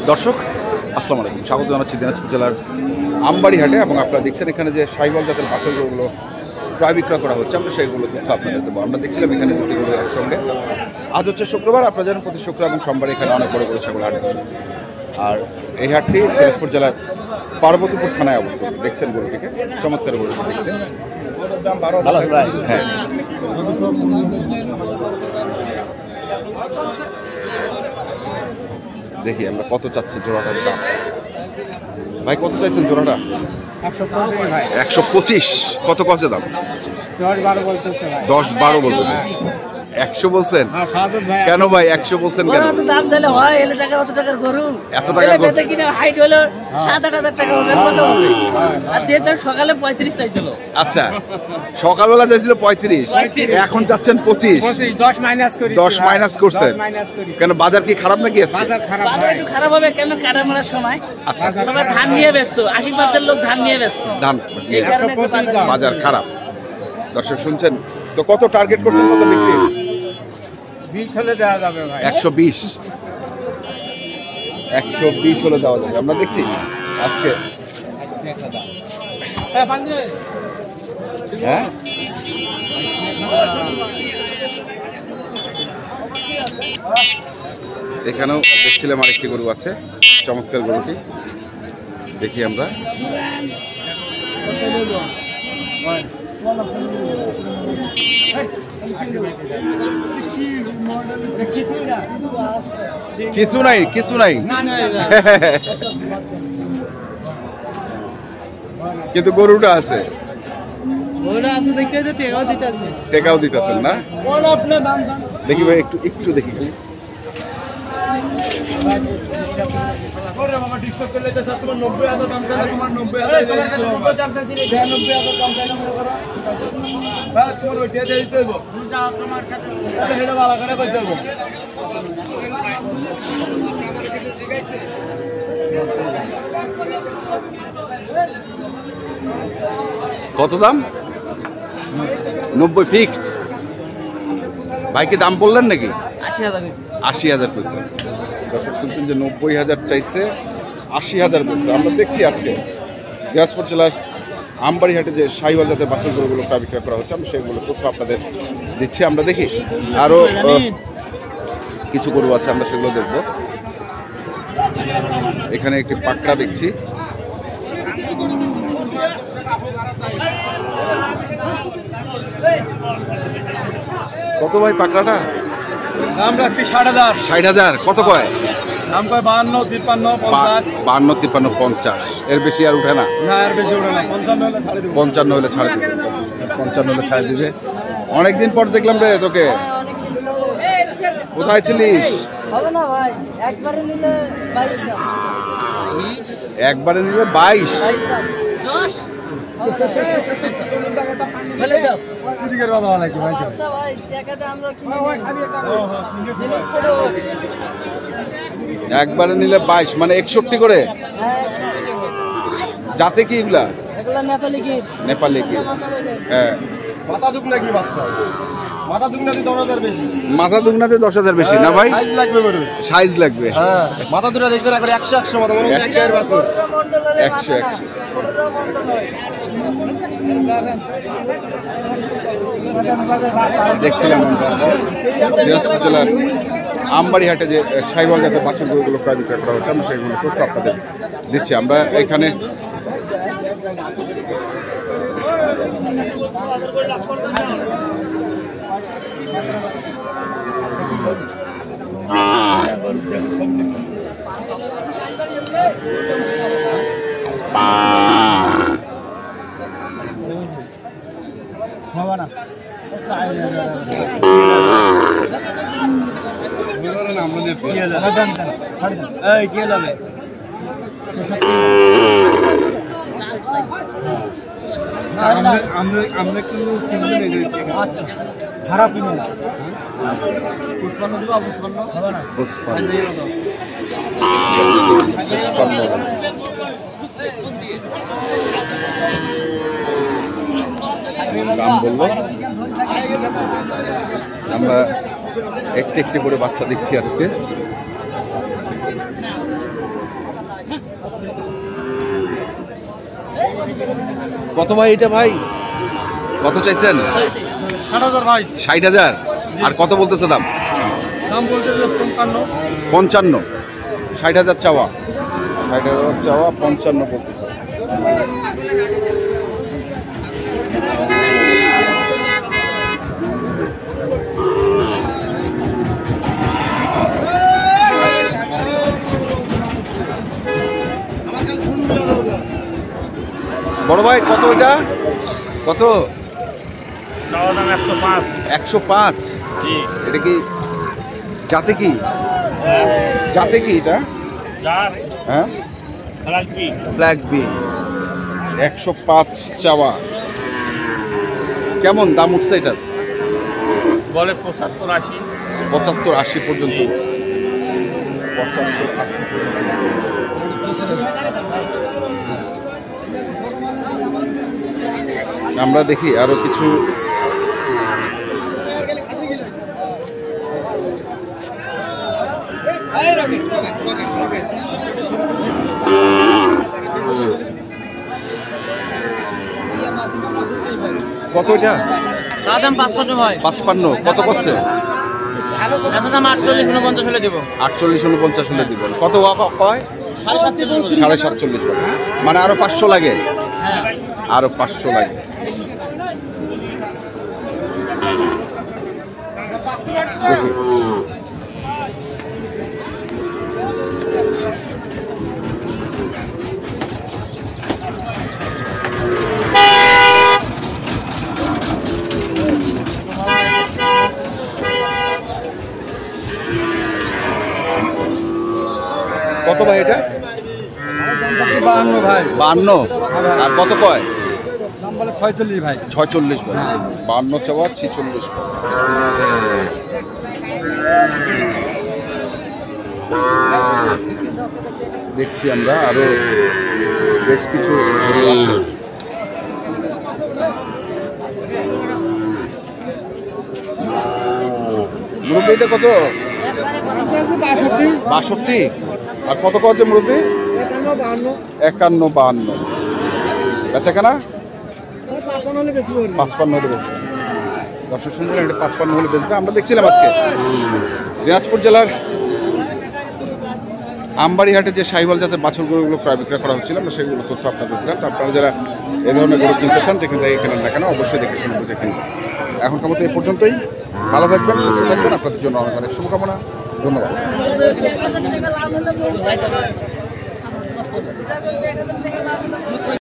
দর্শক আসসালামু আলাইকুম, স্বাগত জানাচ্ছি দিনাজপুর জেলার আমবাড়ি হাটে। এবং আপনারা দেখছেন এখানে যে সাইওয়াল জাতের বাছুর গরুগুলো ক্রয় বিক্রয় করা হচ্ছে, আমরা সেইগুলো তথ্য আপনাদের দেবো। আমরা দেখছিলাম এখানে দুটি গরু একসঙ্গে। আজ হচ্ছে শুক্রবার, আপনারা জানেন প্রতি শুক্রবার এবং সোমবার এখানে অনেক বড় বড় ছাগল হাট। আর এই হাটটি দিনাজপুর জেলার পার্বতীপুর থানায় অবস্থিত। দেখছেন গরুটিকে, চমৎকার গরুটি দেখতে। হ্যাঁ, দেখি আমরা কত চাচ্ছি জোড়াটার দাম। ভাই কত চাইছেন জোড়াটা? 125। কত কছে দাম? 10-12 বলতেছে ভাই। 10-12 বলতেছে। 100 বলছেন কেন ভাই? 100 বলছেন কেন? দাম চাইলে হয়, এলে টাকা অত টাকার গরু, এত টাকা গরু কিনা হাইট হলো 7-8 হাজার টাকা হবে, কত হবে? আর দিয়ে তো সকালে 35 চাইছিল। আচ্ছা, সকালবেলা চাইছিল 35, এখন চাচ্ছেন 25। 10 মাইনাস করি। 10 মাইনাস করছেন কেন? বাজার কি খারাপ নাকি আজকে? বাজার খারাপ বাজার ভাই। একটু খারাপ হবে কেন? কাটা মারার সময় আচ্ছা, সবাই ধান নিয়ে ব্যস্ত, 80% লোক ধান নিয়ে ব্যস্ত, দাম এই কারণে একটু বাজার খারাপ। দর্শক শুনছেন তো, কত টার্গেট করছেন? কত বিক্রি? 20 হলে দেওয়া যাবে ভাই। 120 হলে দেওয়া যাবে। আমরা দেখছি আজকে হ্যাঁ এখানেও দেখছিলাম আরেকটি গরু আছে, চমৎকার গরুটি দেখি আমরা। কিছু নাই কিন্তু গরুটা আছে, টেকাও দিতেছেন না? দেখি ভাই, একটু দেখি খালি। কত দাম? 90 ফিক্সড। ভাই কি দাম বললেন নাকি? 80,000 পয়সা। দর্শক শুনছেন যে 90,000 চাইছে, 80,000 পয়সা। আমরা দেখছি আজকে দিনাজপুর জেলার আমবাড়ি হাটে যে সাইওয়াল জাতের বাছুর গরুগুলো ক্রয় বিক্রয় করা হচ্ছে, আমরা সেগুলো তথ্য আপনাদের দিচ্ছি। আমরা দেখি আরো কিছু গরু আছে, আমরা সেগুলো দেখব। এখানে একটি পাকড়া দেখছি, কত ভাই পাকড়াটা? দাম রাখছি 60,000। 60,000। কত কয়? দাম কয় 52, 53, 50। 52, 53, 50। এর বেশি আর উঠে না? না, এর বেশি ওঠে না। 55 হলে ছাড়ে দেব। 55 হলে ছাড়ে দিবে। অনেকদিন পর দেখলাম রে তোকে, কোথায় ছিলিস? হবে না ভাই, একবারে নিলে 22 দাম। একবারে নিলে 22। 10 বলে দাও। সিটিকের কথা বলা কি ভাই? আচ্ছা ভাই, টাকাটা আমরা কিনে জিনিস ছোট। একবারে নিলে 22 মানে 61 করে। যাতে কি এগুলা? এগুলা নেপালি গির। নেপালি কি? হ্যাঁ, মাথা দুগনা কি বাচ্চা? মাথা দুগনাতে 10,000 বেশি। মাথা দুগনাতে 10,000 বেশি না ভাই? সাইজ লাগবে গরু, সাইজ লাগবে। হ্যাঁ, মাথা দুটো দেখছেন একবার 100 মাথা, মনে হচ্ছে একের বাছুর। 100 দেখছিলাম দিনাজপুর জেলার আমবাড়ি হাটে যে সাইওয়াল জাতের বাছুর গরুগুলো ক্রয় বিক্রয় করা হচ্ছে, আমরা সেগুলো তথ্য আপনাদের দিচ্ছি। আমরা এখানে আমরা আচ্ছা ভাড়া কিনো পুষ্পান্ন দেবো। পুষ্পান্ন দাম বললো। আমরা একটি একটি করে বাচ্চা দিচ্ছি আজকে। কত ভাই এটা ভাই? কত চাইছেন? 60,000 ভাই। 60,000। আর কত বলতেছে দাম? দাম বলতে 55। 55। 60,000 চাওয়া, 60,000 চাওয়া, 55 বলতেছে। বড় ভাই কত এটা? কত? 105। এটা কি জাতে কি? জাতে কি এটা? হ্যাঁ, ফ্ল্যাগ বি। 105 চাওয়া। কেমন দাম উঠছে এটার? বলে 75-80। 75-80 পর্যন্ত উঠছে। 75-80 আমরা দেখি আরো কিছু। কত এটা? দাম 55 ভাই। 55। কত করছে? দাম 48-49 হলে দেব। 48-49 হলে দিবেন। কত কয়? 47.5 বলে। মানে আরো 500 লাগে। আরো 500 লাগে। দেখি। কত ভাই এটা? 52 ভাই। 52। আর কত কয়? দাম বলে 46 ভাই। 46 বলে। 52 চাওয়া, 46 বলে। দেখছি আমরা আরো বেশ কিছু আছে। মুরব্বী এটা কত? 62। আর কত কছে মুরব্বী? 51-52। বেচা কেনা 55 হলে বেশি। দর্শক শুনছিলেন এটা 55 হলে বেচবে। আমরা দেখছিলাম আজকে দিনাজপুর জেলার আমবাড়িহাটে যে শাহিওয়াল জাতের বাছুর গরুগুলো প্রায় বিক্রয় করা হচ্ছিল, আমরা সেগুলো তথ্য আপনাদের দিলাম। তো আপনারা যারা এ ধরনের গরু কিনতে চান, যেখান থেকে কেনেন না কেন, অবশ্যই দেখে শুনে বুঝে কিনবেন। এখনকার মতো এই পর্যন্তই। ভালো থাকবেন, সুস্থ থাকবেন। আপনাদের জন্য অনেক অনেক শুভকামনা। ধন্যবাদ।